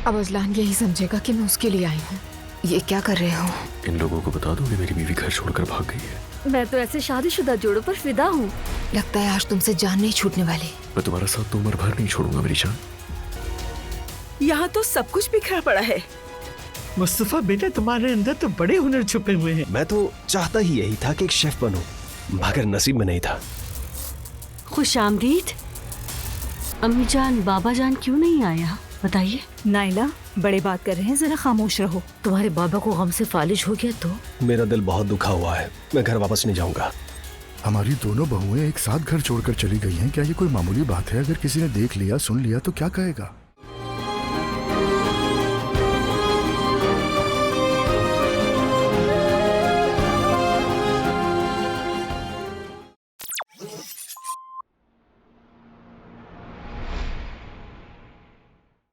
अब अजलान यही समझेगा कि मैं उसके लिए आई हूँ। ये क्या कर रहे हो? इन लोगों को बता दो कि मेरी बीवी घर छोड़कर भाग गई है। मैं तो ऐसे शादीशुदा जोड़ों पर फिदा हूँ। लगता है आज तुमसे जान नहीं छूटने वाली। मैं तुम्हारा साथ तो उम्र भर नहीं छोड़ूंगा मेरी जान। यहाँ तो सब कुछ बिखरा पड़ा है। मुस्तफा बेटा, तुम्हारे अंदर तो बड़े हुनर छुपे हुए हैं। मैं तो चाहता ही यही था कि एक शेफ बनूं, मगर नसीब में नहीं था। खुश आमदीद। अम्मी जान, बाबा जान क्यों नहीं आया बताइए? नाइला, बड़े बात कर रहे हैं, जरा खामोश रहो। तुम्हारे बाबा को गम से फालिज हो गया तो? मेरा दिल बहुत दुखा हुआ है, मैं घर वापस नहीं जाऊंगा। हमारी दोनों बहुएं एक साथ घर छोड़कर चली गई हैं। क्या ये कोई मामूली बात है? अगर किसी ने देख लिया, सुन लिया तो क्या कहेगा?